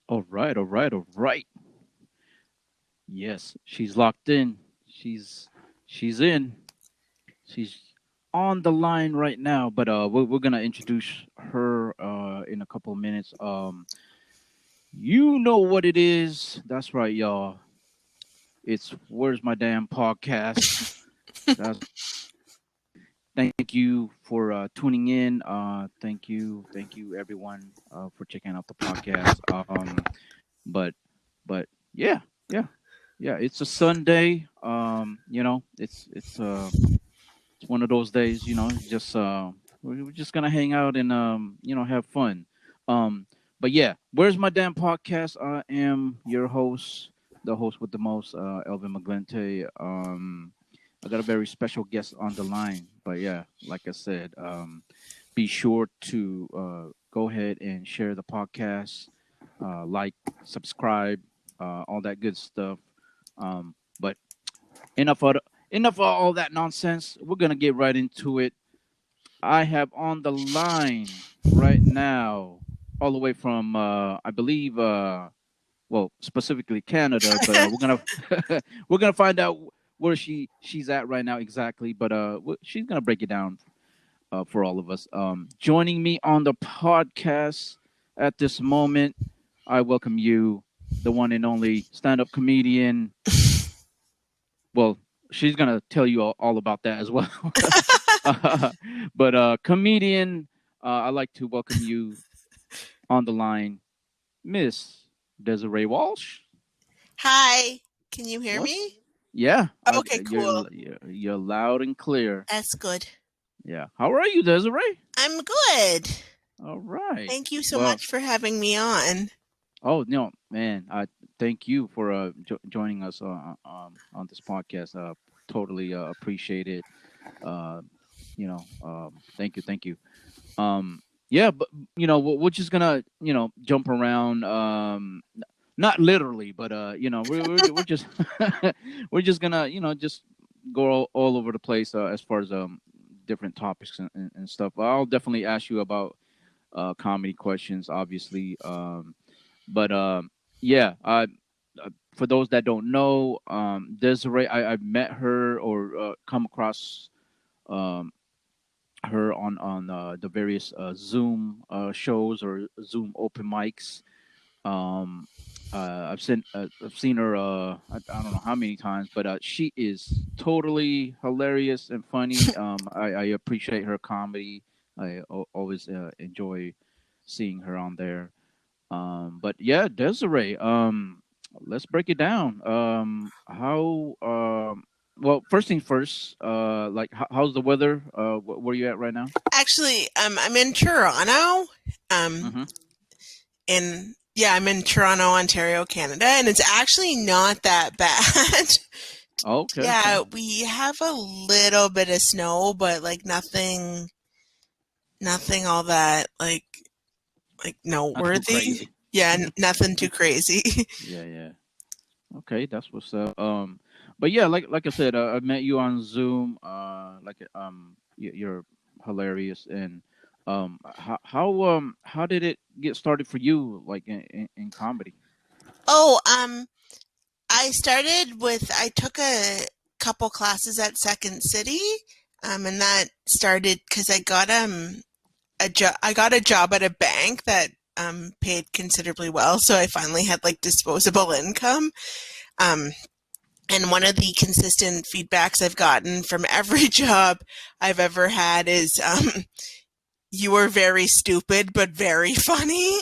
All right, all right, all right. Yes, she's locked in. She's in. She's on the line right now. But we're gonna introduce her in a couple of minutes. You know what it is? That's right, y'all. It's Where's My Damn Podcast. That's Thank you for tuning in. Thank you, everyone, for checking out the podcast. But, but yeah, yeah, yeah. It's a Sunday. It's one of those days. Just we're just gonna hang out and have fun. Um, but yeah, where's my damn podcast? I am your host, the host with the most, Elvin Maglinte. I got a very special guest on the line. But yeah, like I said, be sure to go ahead and share the podcast, like, subscribe, all that good stuff. But enough of enough of all that nonsense. We're gonna get right into it. I have on the line right now, all the way from I believe, well, specifically Canada, but we're gonna we're gonna find out where she's at right now exactly. But she's gonna break it down for all of us. Joining me on the podcast at this moment, I welcome you, the one and only stand-up comedian. Well, she's gonna tell you all about that as well. But comedian, I'd like to welcome you on the line, Miss Desiree Walsh. Hi, can you hear What's me? Yeah, Okay, cool. you're loud and clear. That's good. Yeah, how are you, Desiree? I'm good. All right. Thank you so Well, much for having me on. oh no, man! I thank you for joining us on this podcast. Totally appreciate it. Uh, thank you, thank you. Um, yeah, but we're just gonna jump around. Not literally, but we're just we're just gonna just go all over the place as far as different topics and stuff. I'll definitely ask you about comedy questions, obviously. But yeah, for those that don't know, Desiree, I met her or come across um, her on the various Zoom shows or Zoom open mics. Um, I've seen her I don't know how many times, but she is totally hilarious and funny. I appreciate her comedy. Always enjoy seeing her on there. But yeah, Desiree, let's break it down. How well, first thing first, like how's the weather? Where you at right now? Actually, I'm in Toronto. Um, Mm-hmm. I'm in Toronto, Ontario, Canada, and it's actually not that bad. Oh, okay, okay. Yeah, we have a little bit of snow, but like nothing all that like Not too noteworthy. crazy. Yeah, nothing too crazy. Yeah, yeah. Okay, that's what's up. But yeah, like I said, I met you on Zoom. You're hilarious, and how did it get started for you, like in comedy? Oh, I took a couple classes at Second City, and that started because I got a job at a bank that paid considerably well, so I finally had like disposable income. Um, and one of the consistent feedbacks I've gotten from every job I've ever had is you were very stupid but very funny,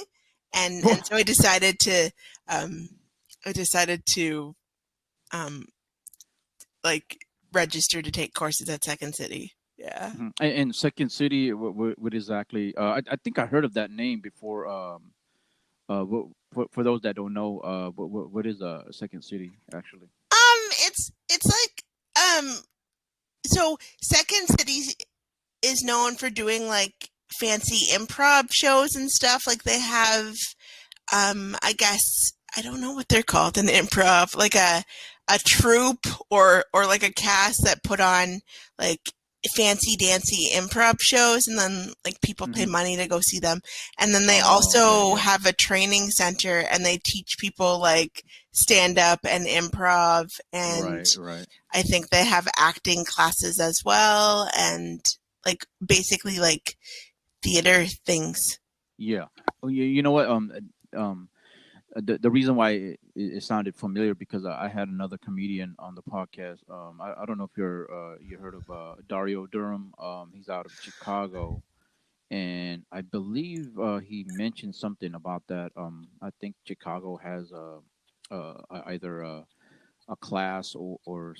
and so um, I decided to um, like register to take courses at Second City. Yeah. Mhm. And Second City, what exactly? I think I heard of that name before. For those that don't know, what is Second City actually? It's like so Second City is known for doing like fancy improv shows and stuff. Like they have I guess I don't know what they're called in improv, like a troupe or like a cast that put on like fancy dancy improv shows, and then like people pay Hmm. money to go see them. And then they Oh, okay, also yeah, have a training center, and they teach people like stand up and improv, and right, right, I think they have acting classes as well, and like basically like theater things. yeah. Oh, you know what? The reason why it sounded familiar because I had another comedian on the podcast. I don't know if you heard of Dario Durham. He's out of Chicago, and I believe he mentioned something about that. I think Chicago has either a class or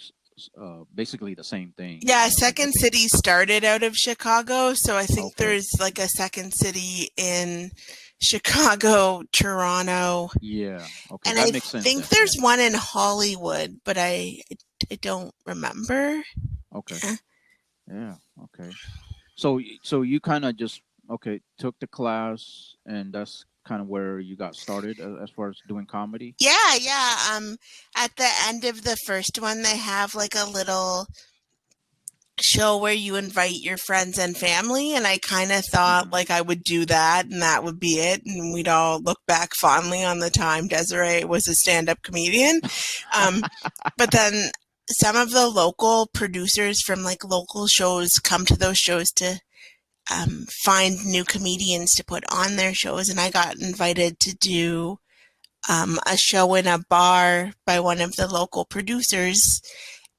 basically the same thing. Yeah, I Second think. City started out of Chicago, so I think Okay. there's like a Second City in Chicago, Toronto, Yeah. Okay, and that I makes sense think then. Yeah. there's one in Hollywood, but I don't remember. Okay. Yeah. Yeah. Okay. So you kind of just okay took the class, and that's kind of where you got started as far as doing comedy. Yeah, yeah. At the end of the first one, they have like a little show where you invite your friends and family, and I kind of thought Hmm. like I would do that and that would be it, and we'd all look back fondly on the time Desiree was a stand-up comedian. um, but then some of the local producers from like local shows come to those shows to find new comedians to put on their shows, and I got invited to do a show in a bar by one of the local producers,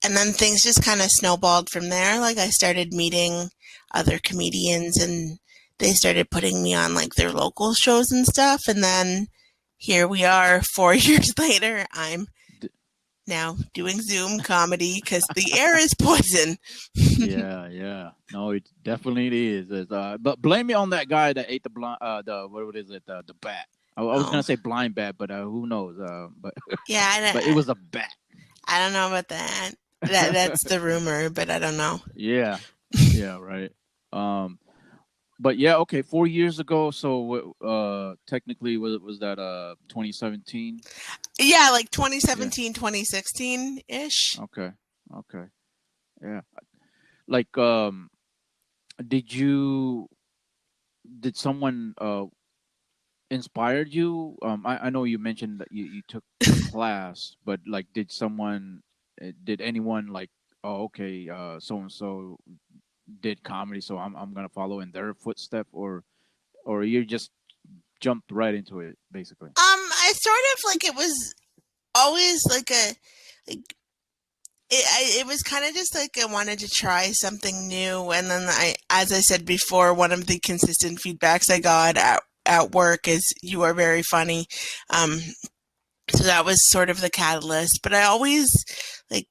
and then things just kind of snowballed from there. Like I started meeting other comedians, and they started putting me on like their local shows and stuff. And then here we are 4 years later. I'm D- now doing Zoom comedy because the air is poison. yeah, yeah. No, it definitely is. But blame me on that guy that ate the what is it, the bat. I was gonna Oh, say blind bat, but who knows? But yeah, but it was a bat. I don't know about that. That's the rumor, but I don't know. Yeah, yeah, right. Um, but yeah, okay. 4 years ago, so technically was that 2017? Yeah, like Yeah. 2017, 2016 ish. Okay. Okay. Yeah. Like, did you did someone inspired you? I know you mentioned that you took the class, but like, did anyone like, oh, okay, so and so did comedy, so I'm gonna follow in their footstep, or you just jumped right into it, basically. I sort of like it was always like a like it was kind of just like I wanted to try something new, and then as I said before, one of the consistent feedbacks I got at work is you are very funny. Um, so that was sort of the catalyst. But I always like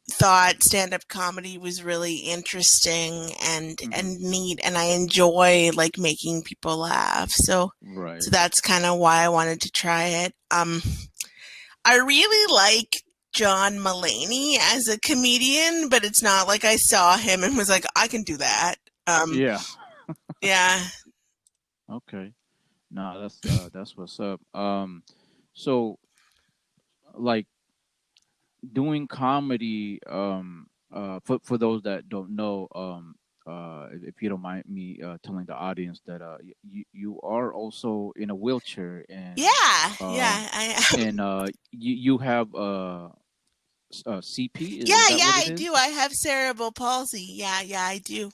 thought stand up comedy was really interesting Hmm. and neat, and I enjoy like making people laugh. So Right. that's kind of why I wanted to try it. I really like John Mulaney as a comedian, but it's not like I saw him and was like, I can do that. Um, Yeah. yeah. Okay. No, that's what's up. So like doing comedy, for those that don't know, if you don't mind me telling the audience that you are also in a wheelchair, Yeah. um Yeah. I and you have CP, is yeah, that yeah, what it I do. is? I have cerebral palsy. Yeah, yeah, I do.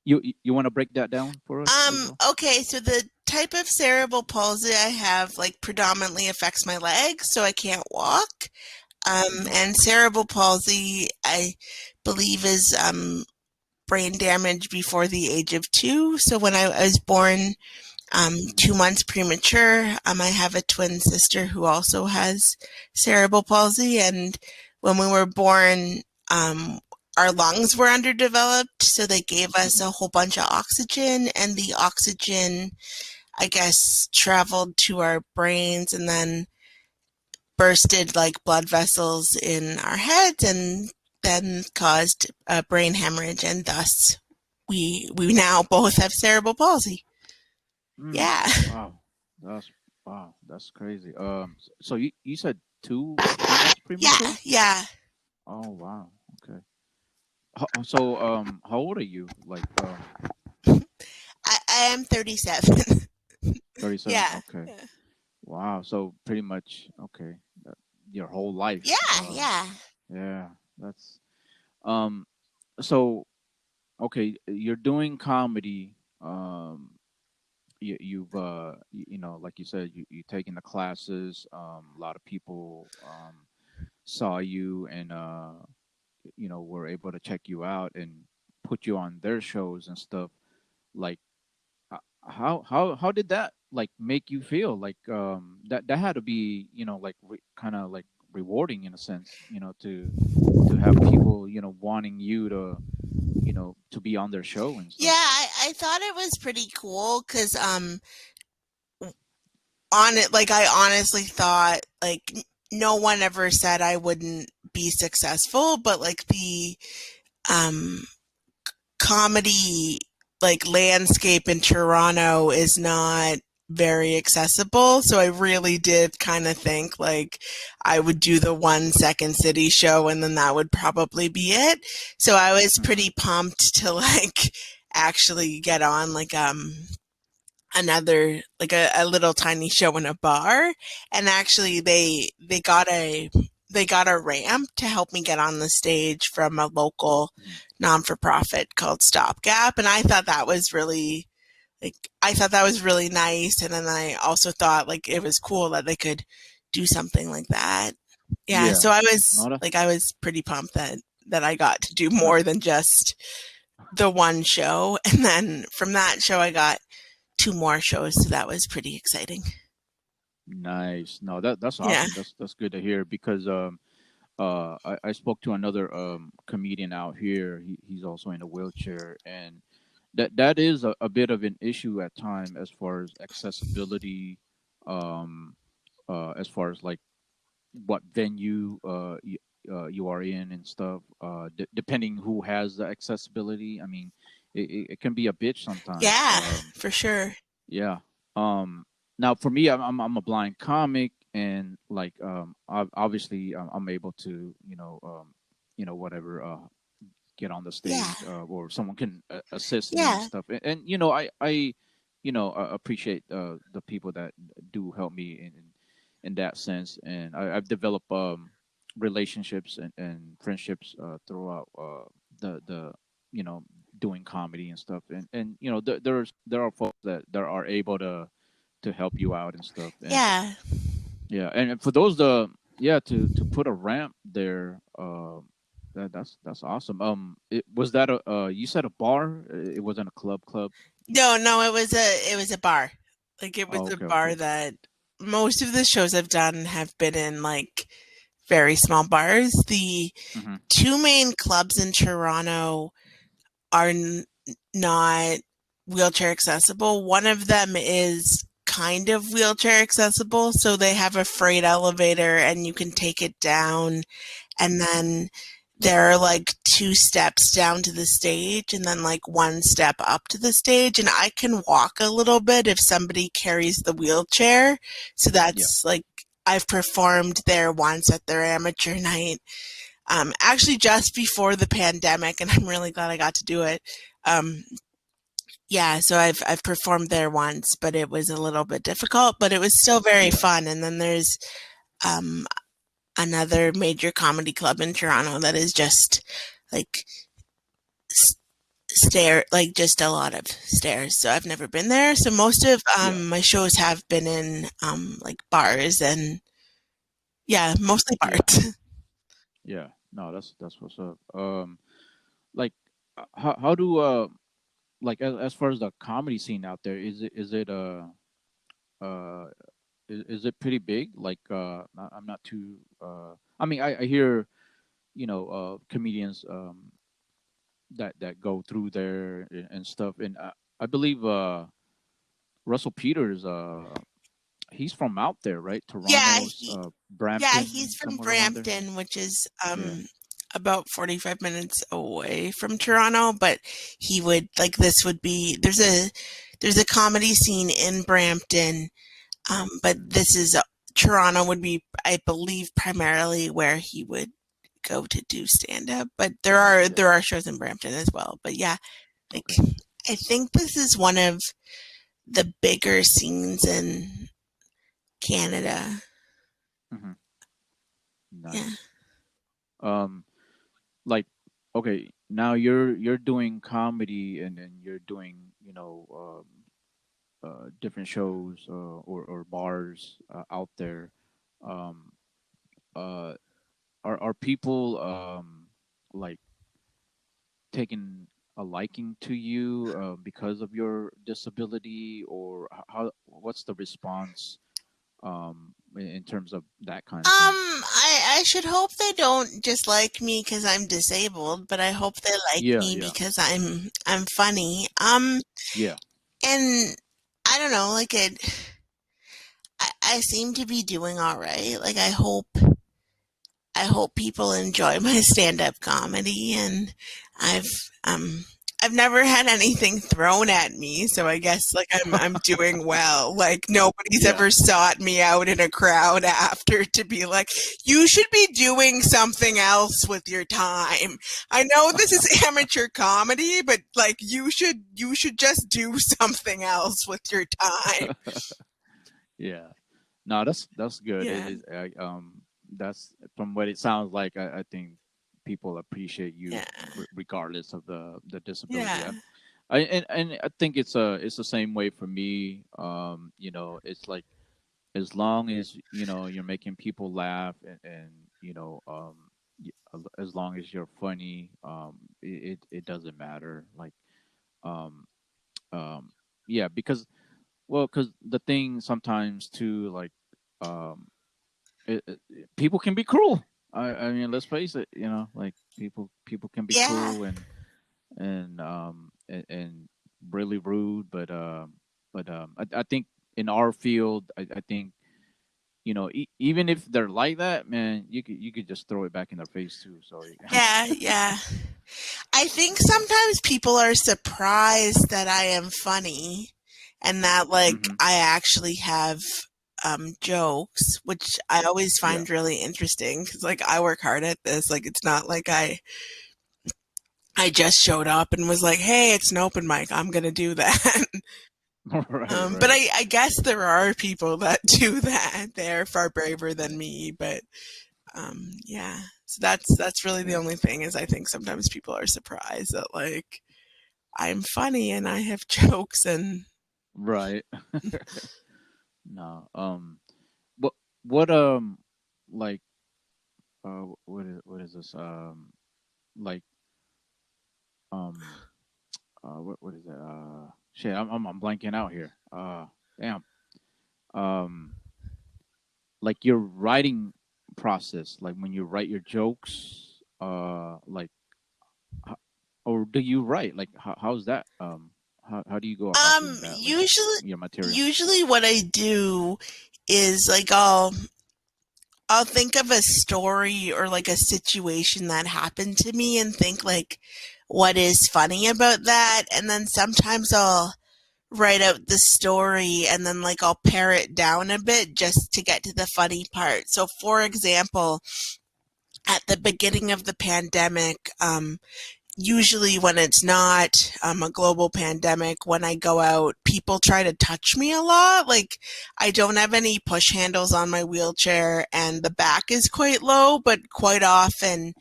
You want to break that down for us as well? Okay, so the type of cerebral palsy I have like predominantly affects my legs, so I can't walk. Hmm. And cerebral palsy, I believe, is brain damage before the age of 2. So when I was born, Hmm. 2 months premature, I have a twin sister who also has cerebral palsy, and when we were born, um, our lungs were underdeveloped, so they gave us Hmm. a whole bunch of oxygen, and the oxygen, I guess, traveled to our brains and then bursted like blood vessels in our heads and then caused a brain hemorrhage, and thus we now both have cerebral palsy. Mm. Yeah. Wow, that's wow, that's crazy. So you said 2 months Yeah, premature? yeah. Oh wow. Okay. How old are you? Like, I am 37. 37. Yeah. Okay. Yeah. Wow. So pretty much, okay, that- your whole life. Yeah. Yeah. Yeah. That's um. So okay, you're doing comedy. You've you know, like you said, you taking the classes. A lot of people saw you and you know, were able to check you out and put you on their shows and stuff. Like, how did that like make you feel? Like that had to be, you know, like kind of like rewarding in a sense, you know, to have people, you know, wanting you to, you know, to be on their show and Yeah, stuff. I thought it was pretty cool because on it, like I honestly thought like no one ever said I wouldn't be successful, but like the um comedy like landscape in Toronto is not very accessible. So I really did kind of think like I would do the one Second City show and then that would probably be it. So I was Hmm. pretty pumped to like actually get on like another like a little tiny show in a bar, and actually they got a ramp to help me get on the stage from a local Hmm. non-for-profit called Stopgap, and I thought that was really nice, and then I also thought like it was cool that they could do something like that. Yeah, Yeah. so No, that, I was pretty pumped that I got to do no, more than just the one show, and then from that show I got two more shows, so that was pretty exciting. nice. No, that's Yeah. awesome. That's good to hear because I spoke to another comedian out here. He's also in a wheelchair, and that is a bit of an issue at time as far as accessibility, um as far as like what venue you are in and stuff, depending who has the accessibility. I mean, it can be a bitch sometimes. Yeah, for sure. Yeah. Um. Now, for me, I'm a blind comic, and like obviously I'm able to, you know, whatever, get on the Yeah. stage, or someone can assist me and Yeah. stuff. And you know, I you know, appreciate the people that do help me in that sense. And I've developed relationships and friendships throughout the you know, doing comedy and stuff. And you know, there are folks that are able to help you out and stuff. And Yeah. yeah, and for those yeah, to put a ramp there, that's awesome. It was that a you said a bar? It wasn't a club. No, no, it was a bar. Like it was Oh, a okay, bar okay. that most of the shows I've done have been in like very small bars. The Hmm. two main clubs in Toronto are not wheelchair accessible. One of them is kind of wheelchair accessible, so they have a freight elevator and you can take it down, and then there are like two steps down to the stage and then like one step up to the stage, and I can walk a little bit if somebody carries the wheelchair. So Yeah, that's like I've performed there once at their amateur night, actually just before the pandemic, and I'm really glad I got to do it. Um, yeah, so I've performed there once, but it was a little bit difficult, but it was still very yeah, fun. And then there's um, another major comedy club in Toronto that is just like like just a lot of stairs. So I've never been there. So most of yeah, my shows have been in like bars, and yeah, mostly yeah, bars. yeah. No, that's what's up. Like, how do like as far as the comedy scene out there, is it uh is it pretty big? Like, I'm not too. I mean, I hear, you know, comedians that go through there and stuff. And I believe Russell Peters, he's from out there, right? Yeah, Toronto, he yeah, he's Brampton, from somewhere around there. Brampton, which is Yeah. about 45 minutes away from Toronto, but he would like this would be there's a comedy scene in Brampton, but this is Toronto would be, I believe, primarily where he would go to do stand up, but Yeah. there are shows in Brampton as well. But yeah, like Okay. I think this is one of the bigger scenes in Canada. Hmm. Yeah. Nice. Um, like, okay, now you're doing comedy and you're doing, different shows or bars out there. Um, uh, are people like taking a liking to you because of your disability, or how? What's the response in terms of that kind of thing? I should hope they don't just like me because I'm disabled, but I hope they like Yeah, me yeah, because I'm funny. yeah. And I don't know, like I seem to be doing all right. Like I hope people enjoy my stand-up comedy, and I've um I've never had anything thrown at me, so I guess like I'm doing well. Like nobody's Yeah. ever sought me out in a crowd after to be like, you should be doing something else with your time. I know this is amateur comedy, but like you should just do something else with your time. Yeah. No, that's good. Yeah. That's from what it sounds like. I think people appreciate you Yeah. regardless of the disability. Yeah. And I think it's the same way for me. It's like as long as you're making people laugh and as long as you're funny, it doesn't matter. Like um um yeah, because the thing sometimes too, like um people can be cruel. I mean, let's face it. Like people can be Yeah. cruel and really rude. But I think in our field, I think even if they're like that, man, you could just throw it back in their face too. So Yeah, yeah. I think sometimes people are surprised that I am funny and that like hmm, I actually have jokes, which I always yeah. find really interesting because like I work hard at this. Like it's not like I just showed up and was like, "Hey, it's an open mic. I'm gonna do that." Right, But right. I guess there are people that do that. They're far braver than me, but yeah. So that's really the Yeah, only thing is I think sometimes people are surprised that like I'm funny and I have jokes and right. No. What what like what is this like um what is it shit, I'm blanking out here. Damn. Um like your writing process, like when you write your jokes, like ho- or do you write, like how's that, how do you go about doing that, like your material? usually what I do is like I'll think of a story or like a situation that happened to me and think like what is funny about that, and then sometimes I'll write out the story and then like I'll pare it down a bit just to get to the funny part. So for example, at the beginning of the pandemic, usually when it's not a global pandemic, when I go out, people try to touch me a lot. Like I don't have any push handles on my wheelchair and the back is quite low, but quite often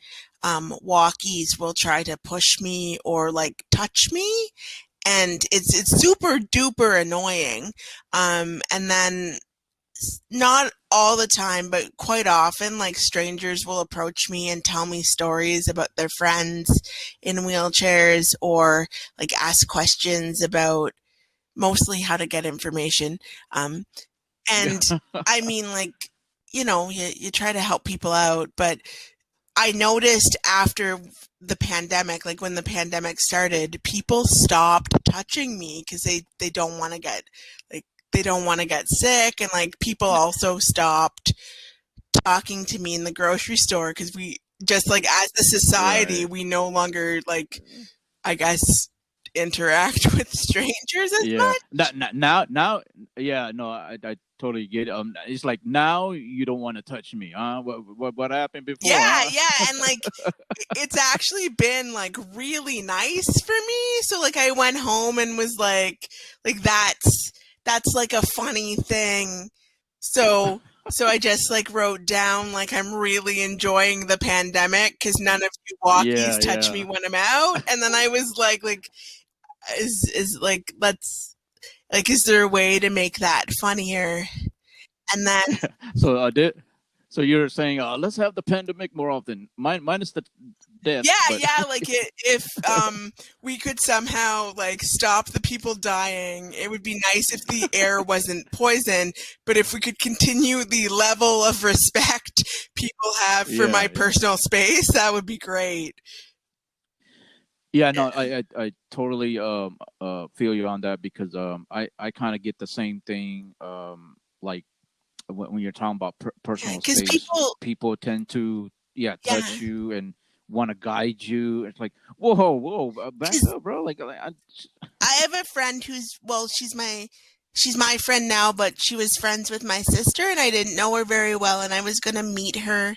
walkies will try to push me or like touch me, and it's super duper annoying. And then not all the time, but quite often, like strangers will approach me and tell me stories about their friends in wheelchairs or like ask questions about mostly how to get information. Um, Yeah. and I mean, like, you try to help people out, but I noticed after the pandemic, like when the pandemic started, people stopped touching me because they don't want to get like they don't want to get sick, and like people also stopped talking to me in the grocery store because we just like as a society Right. we no longer like I guess interact with strangers as Yeah. much. Now, yeah, no, I totally get it. It's like now you don't want to touch me, huh? What happened Yeah, before, huh? yeah, and like it's actually been like really nice for me. So like I went home and was like that's like a funny thing. So so I just like wrote down like I'm really enjoying the pandemic because none of you walkies Yeah, touch me yeah. when I'm out. And then I was like is like let's like is there a way to make that funnier? And then So so you're saying, let's have the pandemic more often, minus the yeah, deaths, but yeah, like if we could somehow like stop the people dying, it would be nice if the air wasn't poison, but if we could continue the level of respect people have for my yeah, yeah. personal space, that would be great. Yeah, no, Yeah. I totally feel you on that because I kind of get the same thing like when you're talking about personal Cuz space, people people tend to yeah, touch you and want to guide you. It's like whoa, back cuz up, bro. I have a friend who's well, she's my friend now, but she was friends with my sister and I didn't know her very well and I was going to meet her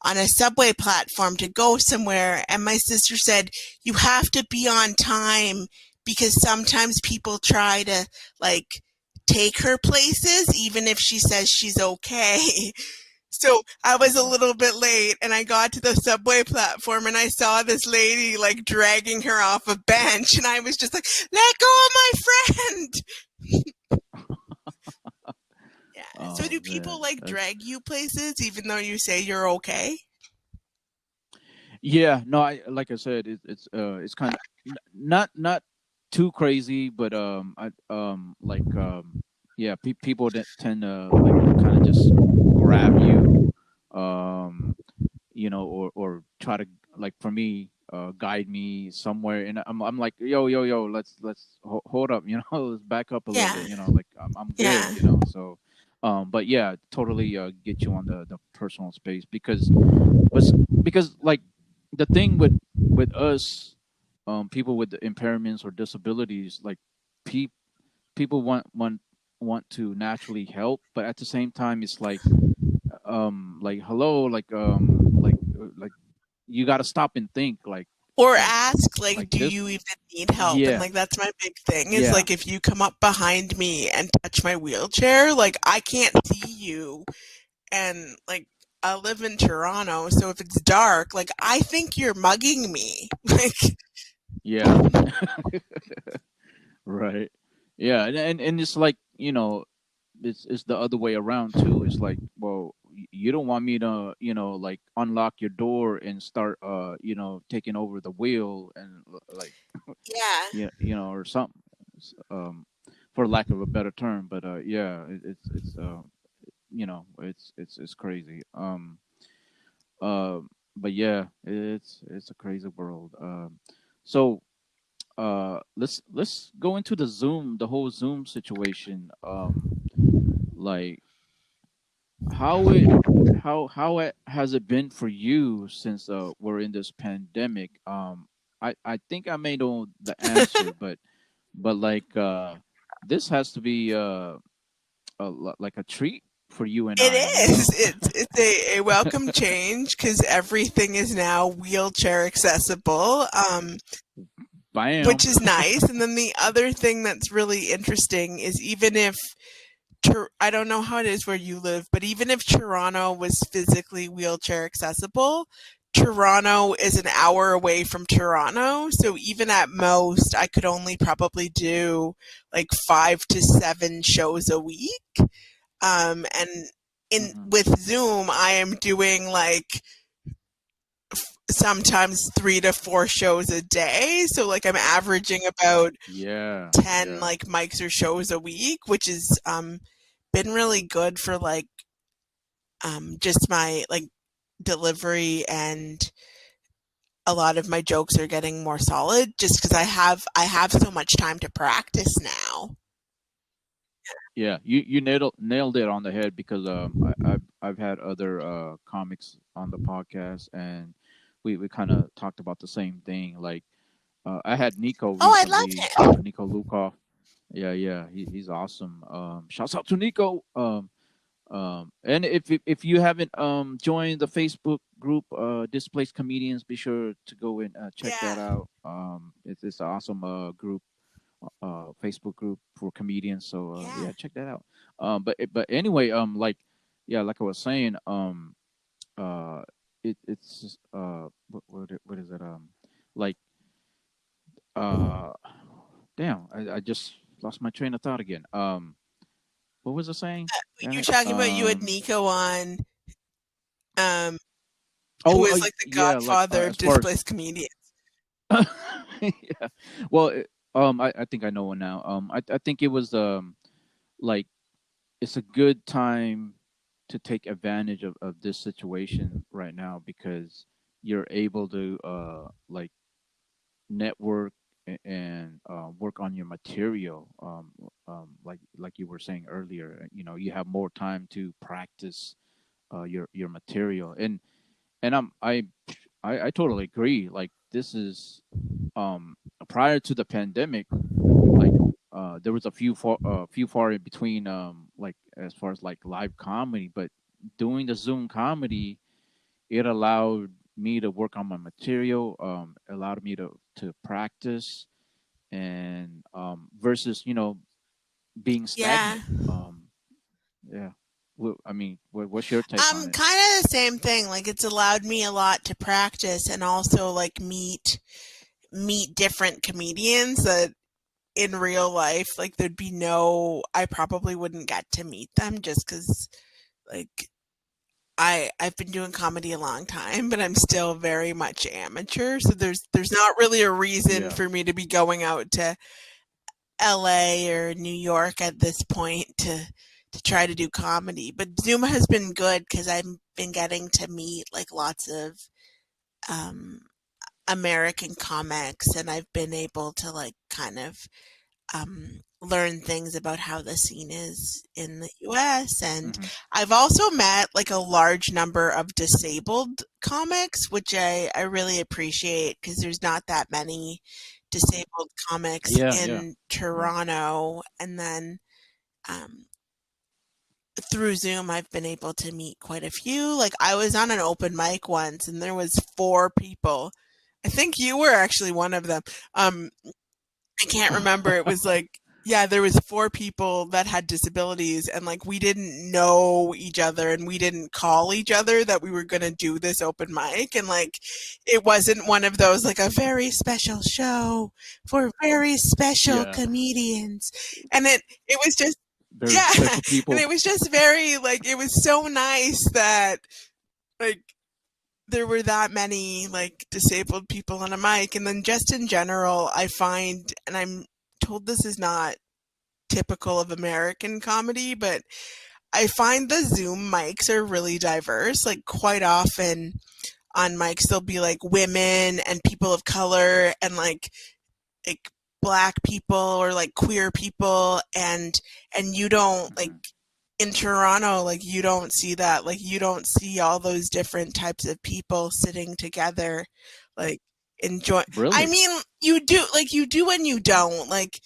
on a subway platform to go somewhere and my sister said you have to be on time because sometimes people try to like take her places even if she says she's okay. So I was a little bit late and I got to the subway platform and I saw this lady like dragging her off a bench and I was just like, let go of my friend. Yeah. So Oh do people man, like that's drag you places even though you say you're okay? yeah. No, I like I said, it's kind of not too crazy, but yeah, people that tend to like kind of just grab you, um or try to, like, for me, guide me somewhere, and I'm like, yo, let's hold up, let's back up a little Yeah. bit, like I'm good, Yeah. so but yeah, totally get you on the personal space but because, like, the thing with us, people with the impairments or disabilities, like, pe- people want to naturally help, but at the same time it's like hello, like you got to stop and think, Or like ask like do this. you even need help? And Yeah, like that's my big thing is yeah, like if you come up behind me and touch my wheelchair, like I can't see you and like I live in Toronto, so if it's dark, like I think you're mugging me. Like yeah. Right. Yeah, and it's like, it's the other way around too. It's like, well, you don't want me to, like, unlock your door and start taking over the wheel and like, yeah. or something, for lack of a better term. But yeah, it's crazy. But yeah, it's a crazy world. So let's go into the whole Zoom situation. Like, how it how it has it been for you since we're in this pandemic? I think I may know the answer, but like, this has to be like a treat for you and It I, is. It's a welcome change because everything is now wheelchair accessible, which Bam. is nice. And then the other thing that's really interesting is even if I don't know how it is where you live, but even if Toronto was physically wheelchair accessible, Toronto is an hour away from Toronto. So even at most, I could only probably do like 5 to 7 shows a week. And in Hmm. with Zoom, I am doing like sometimes 3 to 4 shows a day. So like I'm averaging about Yeah, 10 yeah, like mics or shows a week, which is been really good for like just my like delivery and a lot of my jokes are getting more solid just because I have so much time to practice now. yeah. You nailed it on the head because I've had other comics on the podcast, and we kind of talked about the same thing. Like, I had Nico Oh, I love recently, him. Nico Lukov. Yeah, yeah, he's awesome. Shouts out to Nico. And if you haven't joined the Facebook group, Displaced Comedians, be sure to go and check Yeah, that out. It's an awesome group, Facebook group for comedians. So yeah. yeah, check that out. But anyway, like yeah, like I was saying, uh, it's what is it like uh damn, I just lost my train of thought again. What was I saying? Damn You're it. talking about you had Nico on, um, who Oh, is like the yeah, like godfather of as far as displaced comedians. yeah. Well, I think I know one now. I think it was like it's a good time to take advantage of this situation right now because you're able to like network and work on your material. Like you were saying earlier, you know, you have more time to practice your material, and I totally agree. Like this is prior to the pandemic, like there was a few far in between like as far as like live comedy, but doing the Zoom comedy, it allowed me to work on my material, allowed me to practice, and versus being Yeah. stagnant. Yeah. I mean, what's your take on it? Kind of the same thing. Like it's allowed me a lot to practice and also like meet different comedians that in real life like there'd be no I probably wouldn't get to meet them just cuz like I've been doing comedy a long time, but I'm still very much amateur. So there's not really a reason Yeah. for me to be going out to LA or New York at this point to try to do comedy. But Zoom has been good because I've been getting to meet like lots of um, American comics, and I've been able to like kind of learn things about how the scene is in the US. And Hmm. I've also met like a large number of disabled comics, which I really appreciate because there's not that many disabled comics Yeah. Yeah. in Yeah. Toronto. And then um, through Zoom, I've been able to meet quite a few. Like I was on an open mic once and there was four people. I think you were actually one of them. Um, I can't remember. It was like, yeah, there was four people that had disabilities and like we didn't know each other and we didn't call each other that we were going to do this open mic and like it wasn't one of those like a very special show for very special Yeah. comedians. And it was just Very yeah, special and people. it was just very like it was so nice that like there were that many like disabled people on a mic. And then just in general I find, and I'm told this is not typical of American comedy, but I find the Zoom mics are really diverse. Like quite often on mics there'll be like women and people of color and like black people or like queer people, and you don't like Hmm. in Toronto, like you don't see that. Like you don't see all those different types of people sitting together, like enjoy. I Really? mean, you do like you do and you don't. Like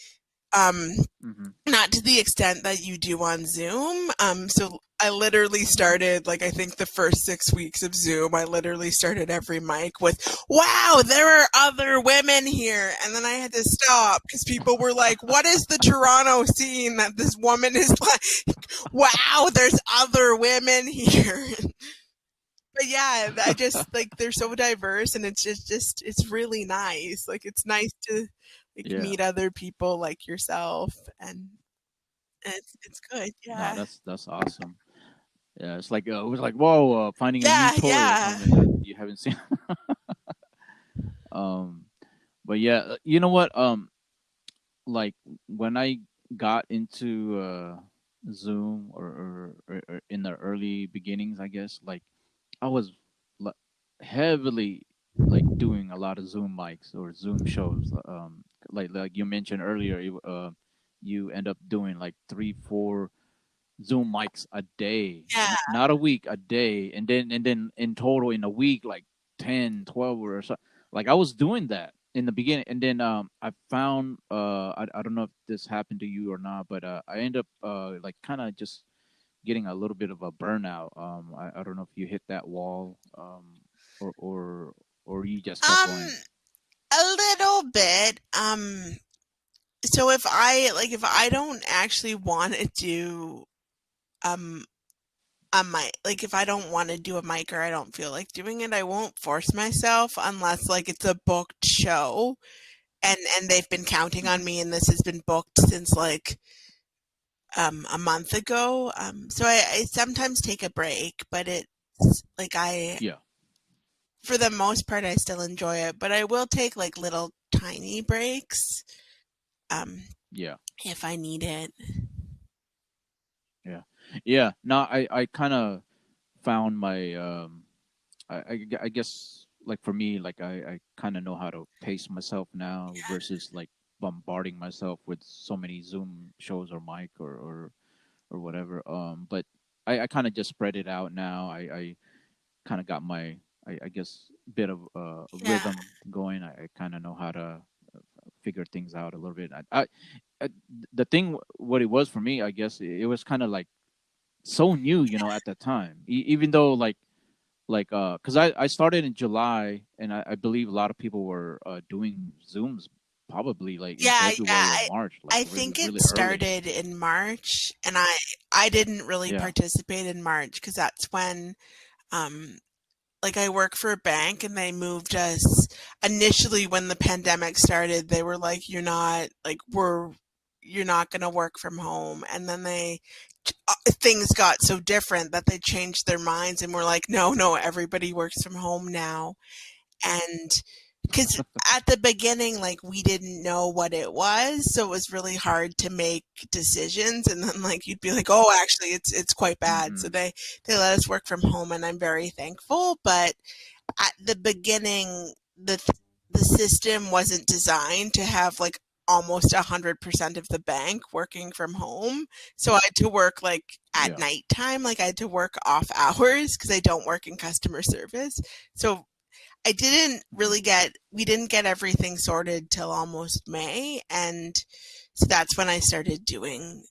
um Hmm. not to the extent that you do on Zoom. So I literally started like I think the first 6 weeks of Zoom, I literally started every mic with "Wow, there are other women here," and then I had to stop because people were like, "What is the Toronto scene that this woman is like? Wow, there's other women here." But yeah, I just like they're so diverse, and it's just it's really nice. Like it's nice to like Yeah. meet other people like yourself, and it's good. No, Yeah. that's awesome. Yeah, it's like it was like whoa, finding a new Yeah, toy or yeah. something that you haven't seen. um, but yeah, you know what? Like when I got into Zoom or in the early beginnings, I guess like I was li- heavily like doing a lot of Zoom mics or Zoom shows. Like you mentioned earlier, you end up doing like 3, 4 Zoom mics a day, Yeah. not a week, a day, and then in total in a week like 10, 12 or so. Like I was doing that, in the beginning, and then I found I don't know if this happened to you or not, but I end up like kind of just getting a little bit of a burnout. I don't know if you hit that wall, or or you just kept going. A little bit. So if I don't actually want to do um a mic, like if I don't want to do a mic or I don't feel like doing it, I won't force myself unless like it's a booked show and they've been counting on Hmm. me and this has been booked since like a month ago. So I sometimes take a break, but it's like I Yeah, for the most part I still enjoy it, but I will take like little tiny breaks um yeah, if I need it. yeah, yeah. No, I kind of found my I guess like for me, like I kind of know how to pace myself now versus like bombarding myself with so many Zoom shows or mic or whatever. But I kind of just spread it out now. I kind of got my I guess bit of Yeah. rhythm going. I kind of know how to figure things out a little bit. I the thing what it was for me, I guess it was kind of like so new, at that time. Even though because I started in July, and I believe a lot of people were doing Zooms probably like in Yeah, February or March, like I really think it really early. started in March, and I didn't really Yeah. participate in March because that's when um like I work for a bank and they moved us initially when the pandemic started. They were like, you're not going to work from home, and then things got so different that they changed their minds and were like, no, everybody works from home now. And because at the beginning, like we didn't know what it was, so it was really hard to make decisions. And then like you'd be like, oh, actually, it's quite bad. So Hmm. they let us work from home, and I'm very thankful. But at the beginning, the system wasn't designed to have like almost 100% of the bank working from home. So I had to work like at Yeah. nighttime, like I had to work off hours because I don't work in customer service. So I didn't Hmm. really get we didn't get everything sorted till almost May, and so that's when I started doing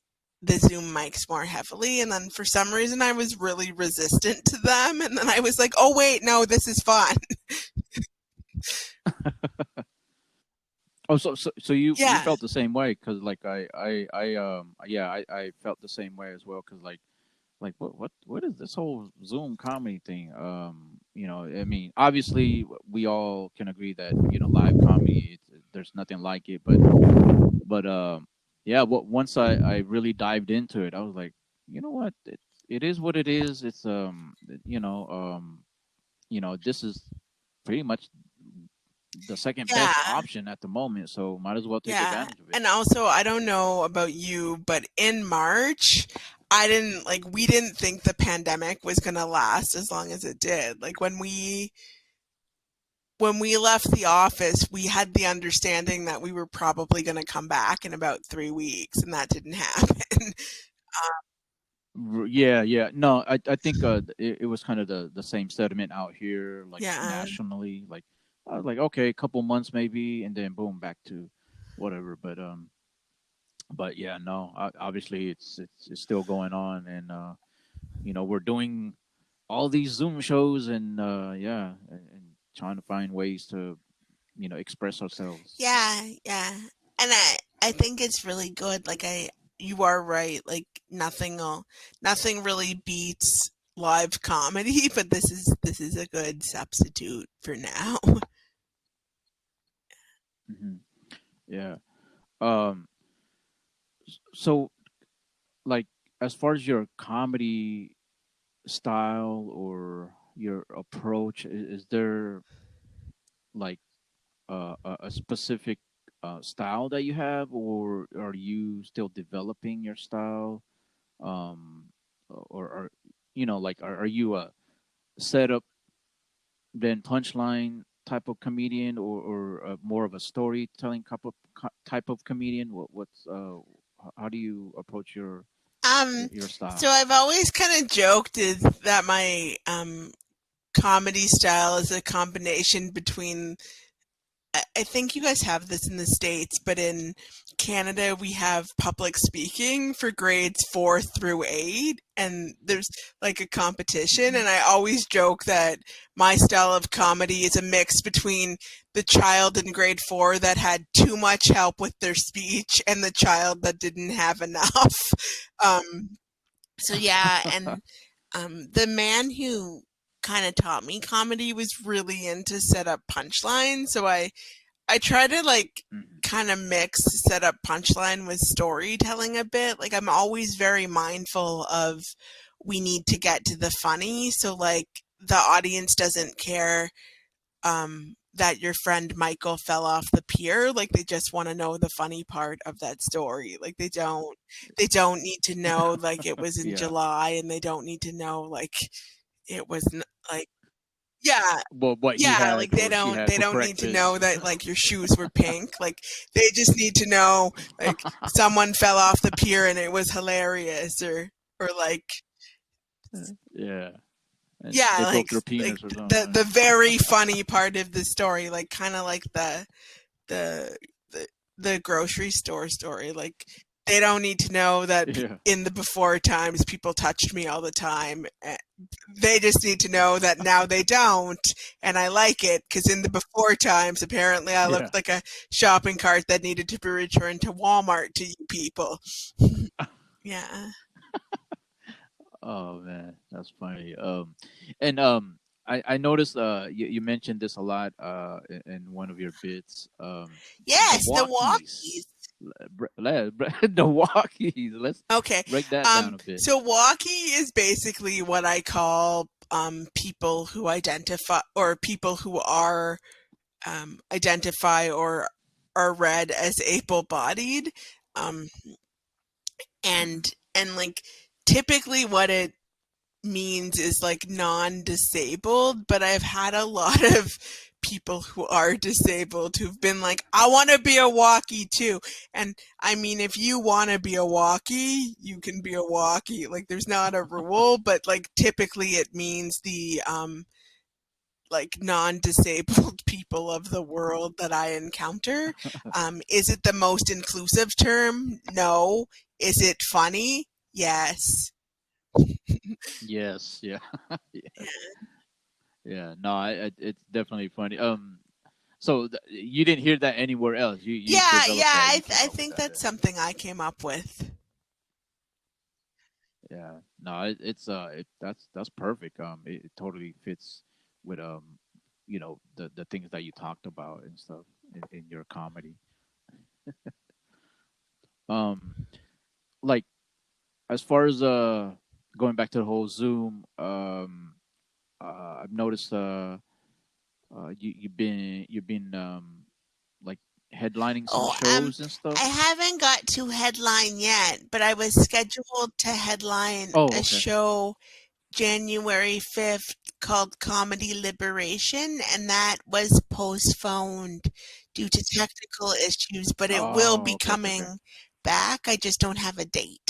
the Zoom mics more heavily, and then for some reason I was really resistant to them, and then I was like, "Oh wait, no, this is fun." Oh, so you Yeah. felt the same way? Because like yeah, I felt the same way as well. Because like what is this whole Zoom comedy thing? I mean, obviously we all can agree that live comedy, there's nothing like it. But yeah, once I really dived into it, I was like, you know what, it is what it is. It's this is pretty much the second best Yeah. option at the moment, so might as well take Yeah. advantage of it. And also, I don't know about you, but in March, I didn't like we didn't think the pandemic was going to last as long as it did. Like when we left the office, we had the understanding that we were probably going to come back in about 3 weeks, and that didn't happen. Yeah, yeah. No, I think it was kind of the same sentiment out here, like Yeah, nationally. Like I was like, okay, a couple months maybe, and then boom, back to whatever. But yeah, no. Obviously, it's still going on, and we're doing all these Zoom shows, and yeah, and trying to find ways to express ourselves. yeah, and I think it's really good. Like you are right. Like nothing really beats live comedy, but this is a good substitute for now. Hmm. Yeah. Um. So, like, as far as your comedy style or your approach, is there like a specific style that you have, or are you still developing your style? Um, or like, are you a setup then punchline type of comedian, or more of a storytelling type of comedian? How do you approach your Um, your so style? I've always kind of joked is that my comedy style is a combination between I think you guys have this in the States, but in Canada, we have public speaking for grades 4 through 8, and there's like a competition. Hmm. And I always joke that my style of comedy is a mix between the child in grade 4 that had too much help with their speech and the child that didn't have enough. Um, so yeah, and the man who kind of taught me comedy was really into set up punchlines, so I try to like Hmm. kind of mix set up punchline with storytelling a bit. Like I'm always very mindful of we need to get to the funny, so like the audience doesn't care that your friend Michael fell off the pier. Like they just want to know the funny part of that story. Like they don't need to know like it was in Yeah. July, and they don't need to know like it was like yeah, Well, what he yeah, had like they or she don't had they for don't need to know breakfast. that like your shoes were pink. Like they just need to know like someone fell off the pier and it was hilarious, or like Yeah. And yeah, they broke like their like penis or something. the very funny part of the story, like kind of like the the the grocery store story. Like they don't need to know that Yeah. in the before times people touched me all the time. They just need to know that now they don't, and I like it because in the before times, apparently, I Yeah. looked like a shopping cart that needed to be returned to Walmart to you people. Yeah. Oh man, that's funny. And I noticed you mentioned this a lot in one of your bits. The Yes, the walkies, walkies. The walkies. Let's Okay. break that down a bit. So walkie is basically what I call people who identify or people who are identify or are read as able-bodied. Um, Hmm. and like typically what it means is like non-disabled, but I've had a lot of people who are disabled who've been like, I want to be a walkie too. And I mean, if you want to be a walkie, you can be a walkie. Like there's not a rule, but like typically it means the like non-disabled people of the world that I encounter. Is it the most inclusive term? No. Is it funny? Yes. Yes. Yeah. Yeah. Yes. Yeah. No, it's definitely funny. So you didn't hear that anywhere else. You Yeah, developed that yeah, and you came I up with think that. that's something I came up with. Yeah, no, it's that's perfect. It totally fits with the things that you talked about and stuff in your comedy. Um, like as far as going back to the whole Zoom, I've noticed you've been like headlining some Oh, shows and stuff. I haven't got to headline yet, but I was scheduled to headline Oh, a okay. show January 5th called Comedy Liberation, and that was postponed due to technical issues, but it will Oh, be okay, okay, okay, coming back. I just don't have a date.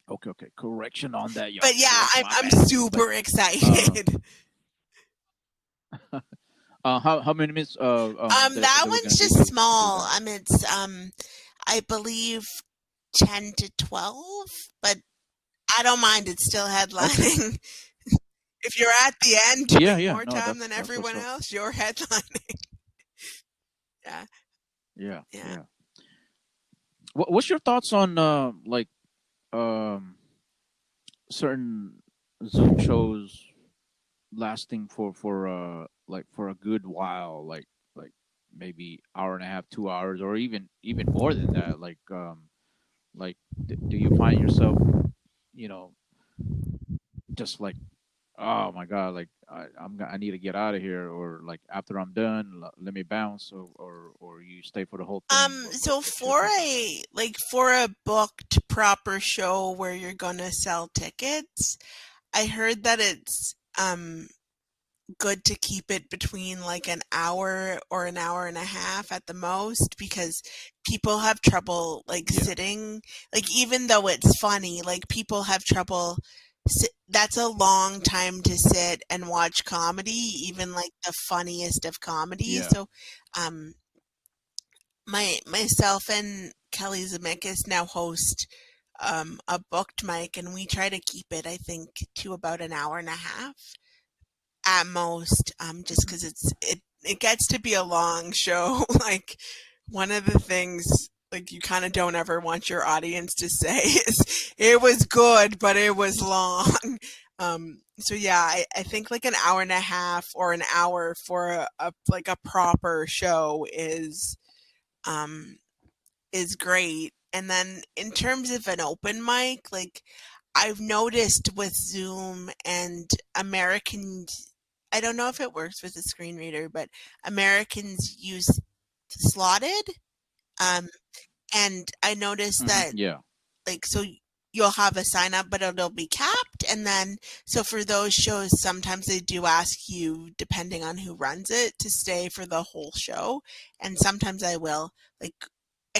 okay, okay. Correction on that, But y'all. yeah, Correction, my I'm bad. But super uh, excited. how many minutes That that we're one's gonna give just you to do small. that? It's I believe 10 to 12, but I don't mind. It's still Okay. headlining. If you're at the end Yeah, doing yeah. more No, time that's than that's what's everyone up. else, you're headlining. Yeah, Yeah, yeah. yeah. What's your thoughts on like um certain Zoom shows lasting for like for a good while, like maybe hour and a half, 2 hours, or even more than that. Like do you find yourself, you know, just like, oh my god, like I need to get out of here, or like after I'm done, let me bounce, or you stay for the whole thing. So What's your take on that? for a booked proper show where you're gonna sell tickets, I heard that it's good to keep it between like an hour or an hour and a half at the most because people have trouble like Yeah. sitting, like even though it's funny, like people have trouble that's a long time to sit and watch comedy, even like the funniest of comedies. Yeah. So, um, myself and Kelly Zemeckis now host a booked mic, and we try to keep it, I think, to about an hour and a half at most, just Hmm. because it gets to be a long show. Like one of the things like you kind of don't ever want your audience to say is it was good, but it was long. So yeah, I think like an hour and a half or an hour for a like a proper show um is great. And then in terms of an open mic, like I've noticed with Zoom and Americans, I don't know if it works with a screen reader, but Americans use slotted. Um, and I noticed Hmm. that Yeah. like so you'll have a sign up but it'll be capped, and then so for those shows sometimes they do ask you, depending on who runs it, to stay for the whole show, and sometimes I will, like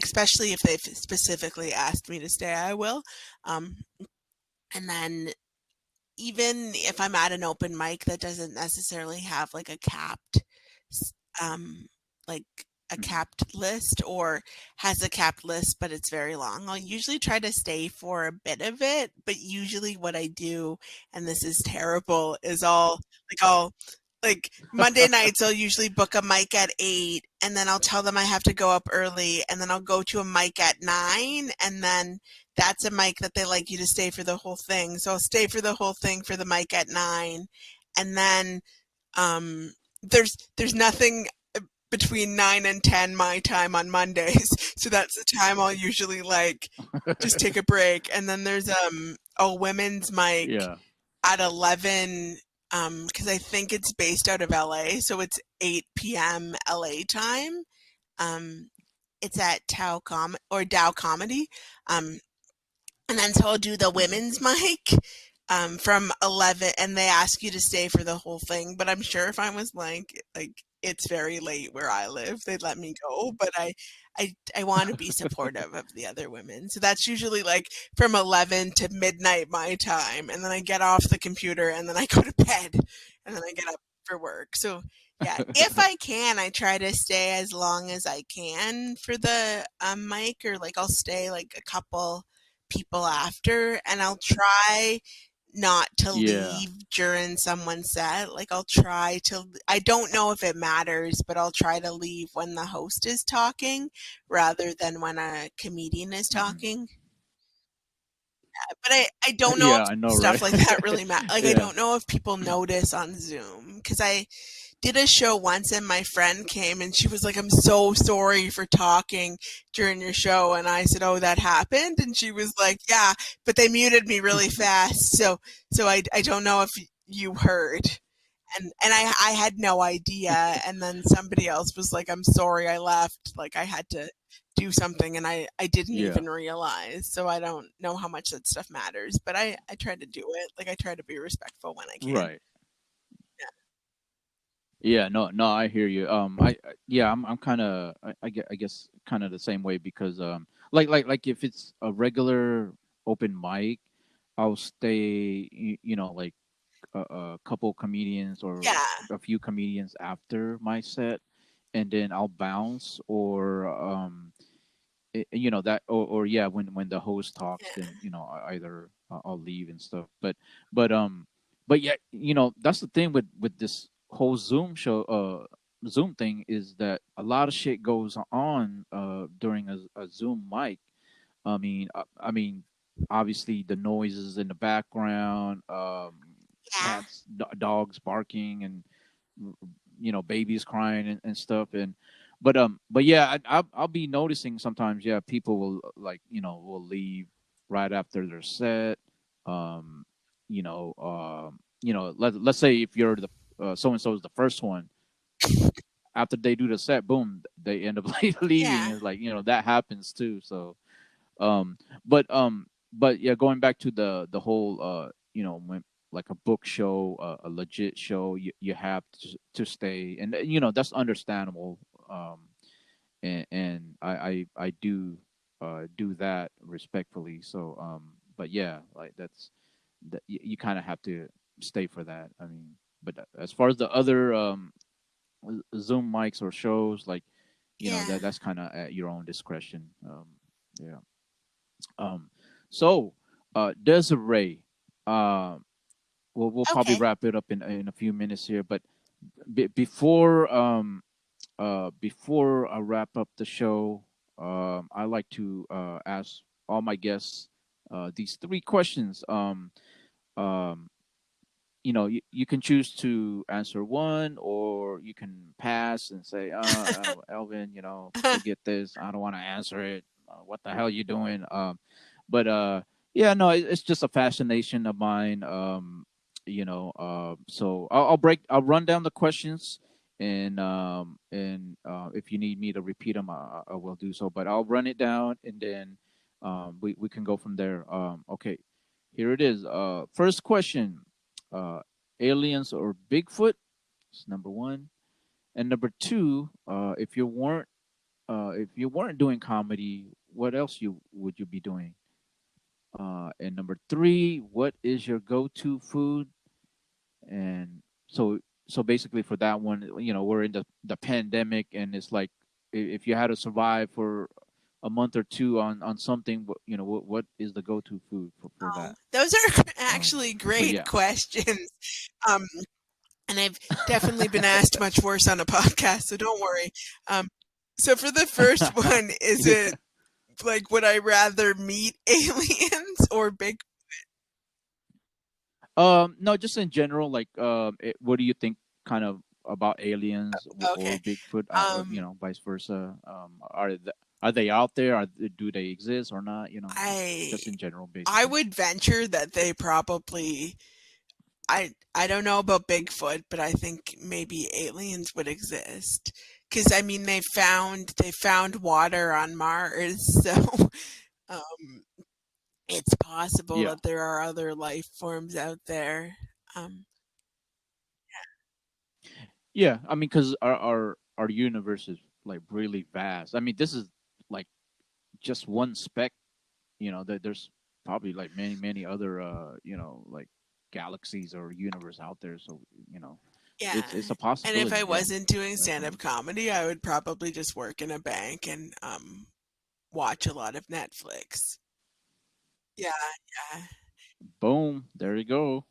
especially if they've specifically asked me to stay, I will. And then even if I'm at an open mic that doesn't necessarily have like a capped like a Hmm. capped list, or has a capped list but it's very long, I'll usually try to stay for a bit of it. But usually what I do, and this is terrible, is I'll like Monday nights I'll usually book a mic at 8, and then I'll tell them I have to go up early, and then I'll go to a mic at 9, and then that's a mic that they like you to stay for the whole thing. So I'll stay for the whole thing for the mic at 9, and then um, there's nothing between 9 and 10 my time on Mondays, so that's the time I'll usually like just take a break. And then there's a women's mic Yeah. at 11, because I think it's based out of LA, so it's 8 p.m. LA time. Um, it's at Dow Comedy. Um, and then so I'll do the Hmm. women's mic from 11, and they ask you to stay for the whole thing. But I'm sure if I was like it's very late where I live, they'd let me go. But I want to be supportive of the other women. So that's usually like from 11 to midnight my time, and then I get off the computer and then I go to bed, and then I get up for work. So yeah, if I can, I try to stay as long as I can for the mic, or like I'll stay like a couple people after, and I'll try not to Yeah. leave during someone's set. Like I'll try to, I don't know if it matters, but I'll try to leave when the host is talking rather than when a comedian is Hmm. talking. But I don't know Yeah, if I know, right? stuff like that really matters. Like I Yeah. don't know if people notice on Zoom, because I did a show once and my friend came and she was like, I'm so sorry for talking during your show. And I said, oh, that happened. And she was like, yeah, but they muted me really fast. So I don't know if you heard. And I had no idea. And then somebody else was like, I'm sorry I left. Like I had to do something and I didn't Yeah. even realize. So I don't know how much that stuff matters, but I try to do it. Like I try to be respectful when I can. Right. Yeah, no, no, I hear you. Yeah, I'm kind of, I guess, kind of the same way because, like if it's a regular open mic, I'll stay, like a couple comedians or Yeah. a few comedians after my set, and then I'll bounce or, that, or yeah, when the host talks, Yeah. then either I'll leave and stuff. But but yeah, that's the thing with this whole Zoom thing, is that a lot of shit goes on during a Zoom mic. I mean, obviously the noises in the background, Yeah. cats, dogs barking, and babies crying and stuff. And but yeah, I'll be noticing sometimes. Yeah, people will will leave right after their set. Um, let's say if you're the so and so is the first one, after they do the set, boom, they end up leaving. Yeah. Is like, that happens too. So um, but yeah, going back to the whole when like a book show, a legit show, you have to stay, and that's understandable. And I do that respectfully. So but yeah, like you kind of have to stay for that. I mean, but as far as the other Zoom mics or shows, like Yeah. that's kind of at your own discretion. Yeah. Um, so Desiree, uh, we'll probably Okay. wrap it up in a few minutes here, but before I wrap up the show, I like to ask all my guests these three questions. Um, you can choose to answer one, or you can pass and say, Elvin, forget this. I don't want to answer it. What the hell you doing? But yeah, no, it's just a fascination of mine. So I'll run down the questions, and if you need me to repeat them, I will do so. But I'll run it down, and then we can go from there. Okay, here it is. First question: uh, aliens or Bigfoot? It's number one. And number two, if you weren't doing comedy, what else you would you be doing? And number three, what is your go-to food? And so basically for that one, we're in the pandemic, and it's like if you had to survive for a month or two on something, what is the go-to food for Oh, that? those are Um, actually so great yeah. questions. Um, and I've definitely been asked much worse on a podcast, so don't worry. Um, so for the first one, is Yeah. it like would I rather meet aliens or big? No, just in general, like, what do you think kind of about aliens or Okay. Bigfoot, or Um, vice versa? Are they out there? Do they exist or not? I Just in general, I basically. would venture that they probably I don't know about Bigfoot, but I think maybe aliens would exist. Because I mean, they found water on Mars, so um, it's possible Yeah, that there are other life forms out there. Um, yeah. I mean, because our universe is like really vast. I mean, this is like just one speck. There's probably like many other like galaxies or universe out there. So you know, yeah, it's a and if I possibility. Yeah, wasn't doing stand-up definitely. comedy, I would probably just work in a bank and watch a lot of Netflix. Yeah, yeah. Boom. There you go.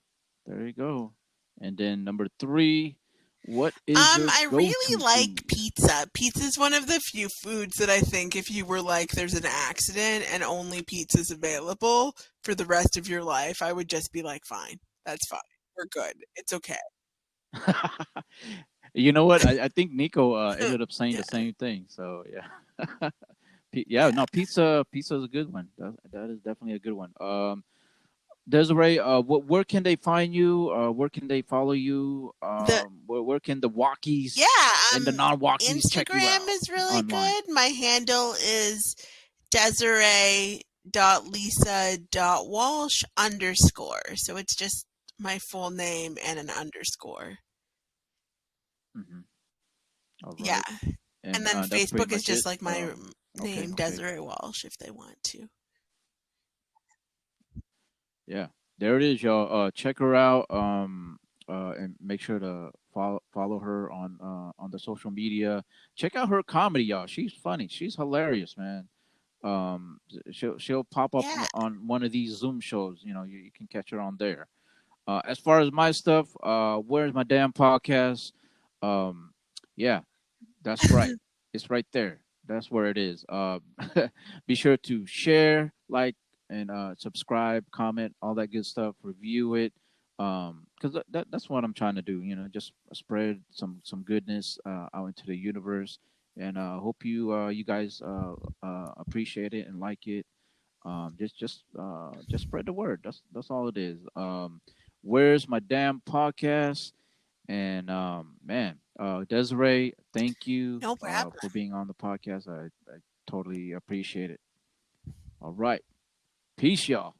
There you go. And then number three, what is your I go-to really like food? pizza. Pizza is one of the few foods that I think if you were like there's an accident and only pizza's available for the rest of your life, I would just be like, fine, that's fine. We're good. It's okay. You know what? I think Nico ended up saying the Yeah, same thing. So yeah, yeah. yeah. No, pizza is a good one. That is definitely a good one. Desiree, where can they find you? Where can they follow you? The Where can the walkies Yeah, and the non-walkies check you Instagram out is really online? good. My handle is Desiree.Lisa.Walsh underscore. So it's just my full name and an underscore. Hmm. All Yeah. right, And and then that's pretty Facebook is much just it. like my Okay, name, okay. Desiree Walsh, if they want to. Yeah, there it is, y'all. Check her out. And make sure to follow her on the social media. Check out her comedy, y'all. She's funny. She's hilarious, man. She'll pop up Yeah. on one of these Zoom shows. You can catch her on there. As far as my stuff, where's my damn podcast? Um, yeah, that's right. It's right there. That's where it is. Be sure to share, like, and subscribe, comment, all that good stuff. Review it, because that's what I'm trying to do. Just spread some goodness out into the universe, and hope you guys appreciate it and like it. Just spread the word. That's all it is. Where's my damn podcast? And man, Desiree, thank you No problem. for being on the podcast. I totally appreciate it. All right. Peace, y'all.